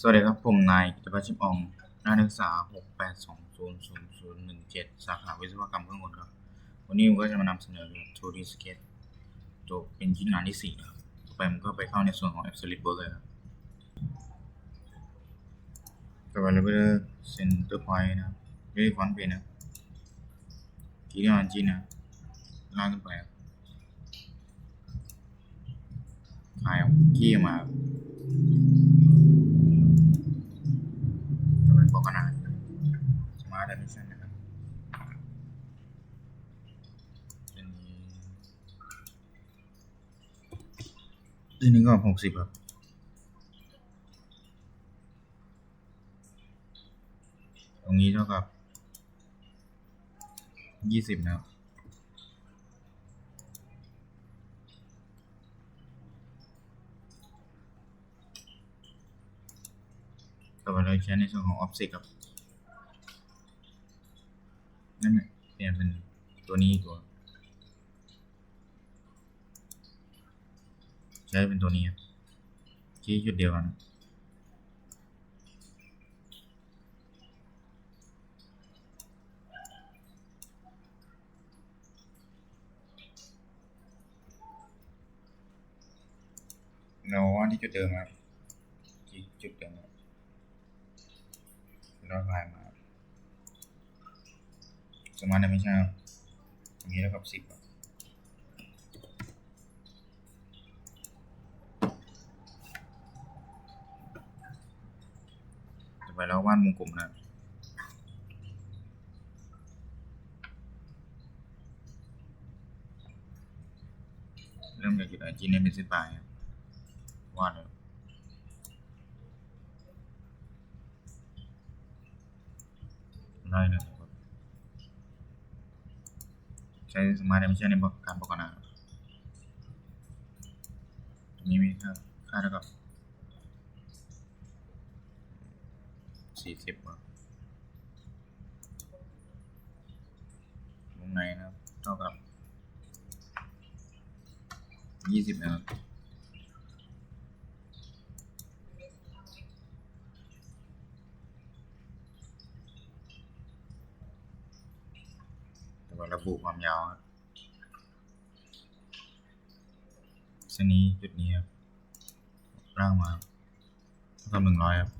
สวัสดีครับผมนายกิตติพัฒน์ชิมอ่องนักศึกษา682000017สาขาวิศวกรรมเครื่องกลครับวันนี้ผมก็จะมานำเสนอเรื่อง 2D Sketch จบเป็นชิ้นงานที่4นะครับต่อไปผมก็ไปเข้าในส่วนของ Absolute Work เลยครับต่อไปเราก็จะ Center Point นะครับด้วยฟอนต์เพนนะคลิกที่มันจิ้นนะลากขึ้นไปครับคลายขี้ออกมาครับต่อไปบอกขนาด Smart Dimension นะครับเส้นนี้ก็60ครับตรงนี้เท่ากับ20นะครับต่อไปเราใช้ในส่วนของ Offset ครับนั่นแหละเปลี่ยนเป็นตัวนี้ตัวใช้เป็นตัวนี้ครับชี้จุดเดียวกันเราว่าที่จุดเดิมครับชี้จุดเดิมครับแล้วลายมาสมาร์ทไม่ใช่ครับตรงนี้แล้วกับ10ครับต่อไปเราวาดวงกลมนะครับเริ่มจากจุดจีนเป็นเส้นปลายครับวาดเลยได้เลยครับใช้สมาร์ทไม่ใช่ในการประกอบนะครับตรงนี้มีค่าเท่ากับ40ครับวงในนะครับเท่ากับ20นะครับต่อไประบุความยาวครับเส้นนี้จุดนี้ครับร่างมาเท่ากับ100ครับ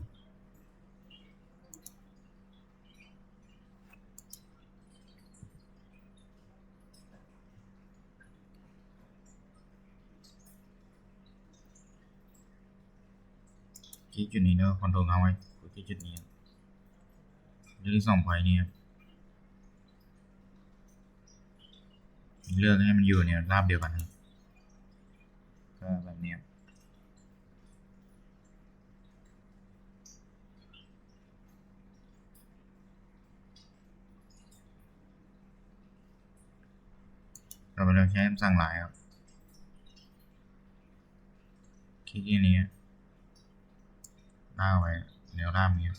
ที่จุดนี้แล้วคอนโทรลค้างไว้ที่จุดนี้จุดที่2พอยต์นี้ครับเลือกให้มันอยู่เนี่ยราบเดียวกันครับก็แบบนี้ต่อไปเราใช้คำสั่งหลายครับคลิกที่นี้ลากไว้แนวราบนี้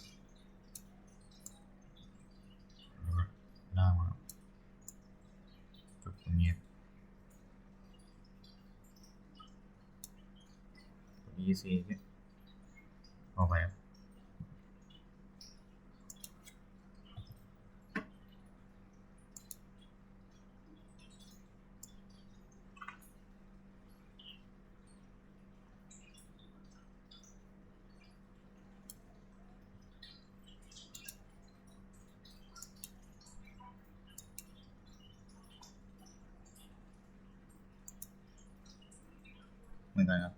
ลากมาจุดตรงนี้กด EC เข้าไปครับเหมือนกันครับ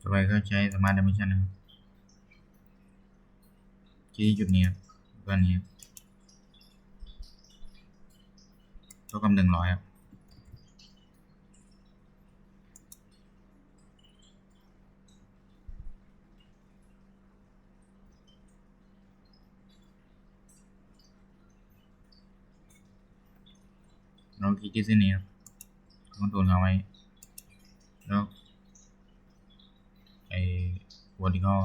ต่อไปก็ใช้สมาร์ทดิเมนชันนะครับที่จุดนี้ครับก้อนนี้เท่ากับ100ครับเราคลิกที่เส้นนี้ครับคอนโทรลเอาไว้แล้วไอ้ vertical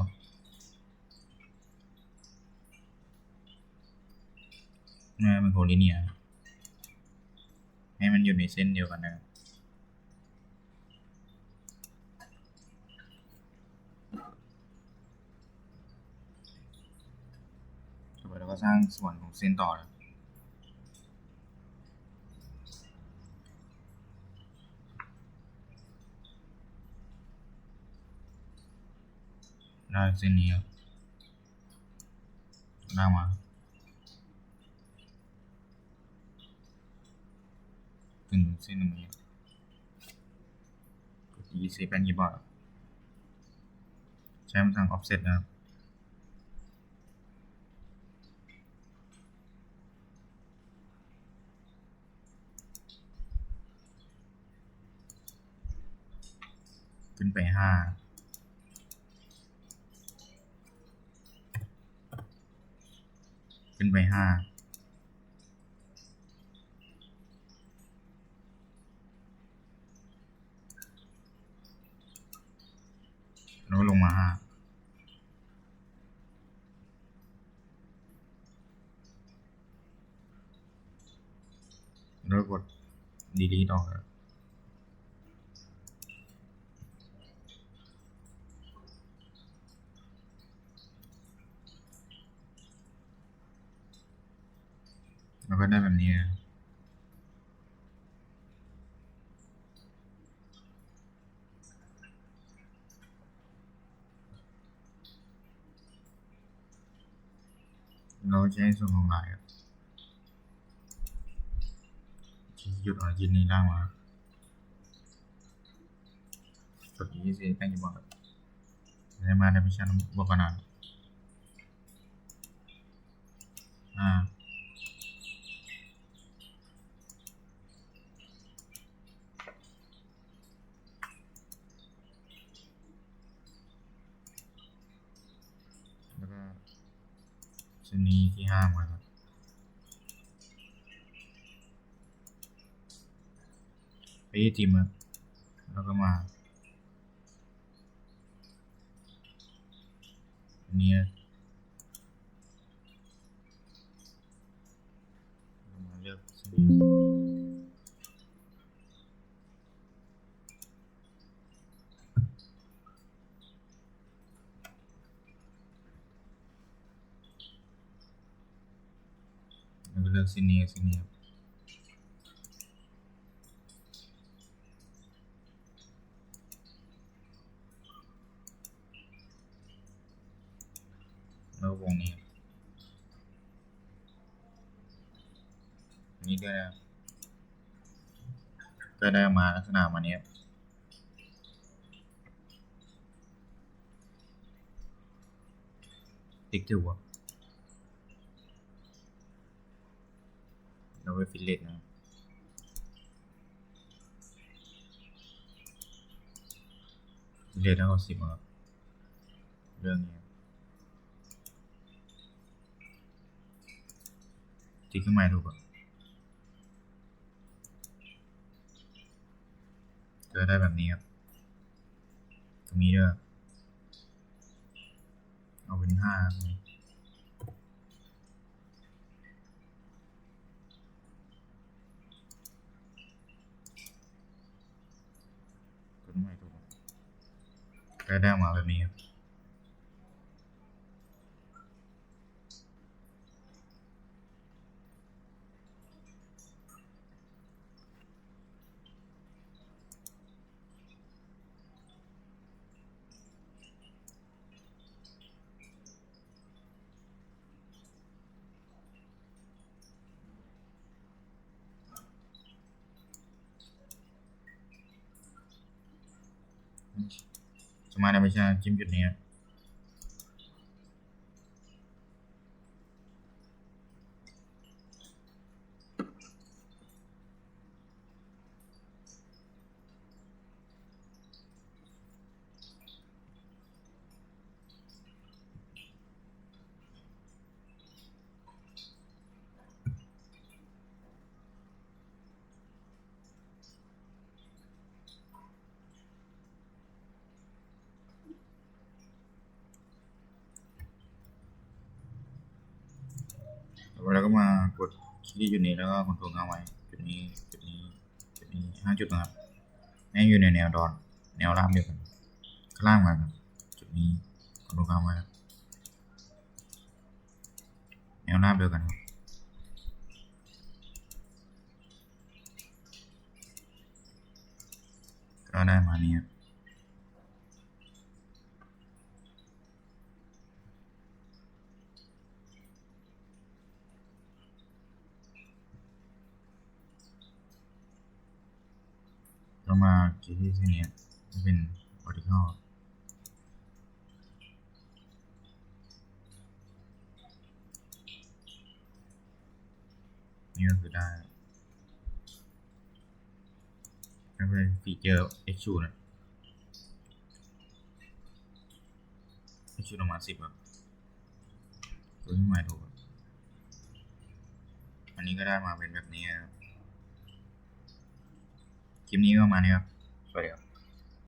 ไม่เป็นโคลิเนียให้มันอยู่ในเส้นเดียวกันนะครับต่อไปเราก็สร้างส่วนของเส้นต่อครับได้เส้นนี้ครับได้มาถึงเส้นตรงนี้กด EC เป็นคีย์บอร์ดใช้คำสั่ง offset นะครับขึ้นไป5ขึ้นไป5แล้วลงมา5แล้วกด delete ออกแล้วก็ได้แบบนี้นะเราใช้ส่วนของลายครับที่จุดออริจินนี้ล่างมากด EC เป็นคีย์บอร์ดได้มาได้ไม่ใช่บวกกันนะแล้วก็เส้นนี้ที่5มาครับไปที่ทีมครับแล้วก็มาอันนี้มาเลือกเส้นนี้แล้วก็เลือกเส้นนี้กับเส้นนี้ครับแล้ววงนี้อันนี้ก็ได้มาลักษณะมาเนี้ยติ๊กถูกอ่ะเราไปฟิลเลตนะฟิลเลตเท่ากับ10ครับเรื่องนี้ติ๊กขึ้นมาถูกอ่ะจะได้แบบนี้ครับตรงนี้ด้วยเอาเป็น5ครับกดไม่ถูกก็ได้มาแบบนี้ครับส Smart Animation จิ้มจุดนี้แล้วก็มากดคลิกจุดนี้แล้วก็คอนโทรลค้างไว้จุดนี้จุดนี้จุดนี้5 จุดนะครับให้อยู่ในแนวดอนแนวราบเดียวกันข้างล่างมาครับจุดนี้คอนโทรลค้างไว้แนวราบเดียวกันครับก็ได้มานี้ครับแล้วมาคลิกที่นี้จะเป็น vertical นี่ก็คือได้ก็เป็นฟีเจอร์ extrude นะ extrude ออกมา10ครับตัวที่หมายถูกอันนี้ก็ได้มาเป็นแบบนี้ครับคลิปนี้ก็ประมาณนี้ครับสวัสดีครับ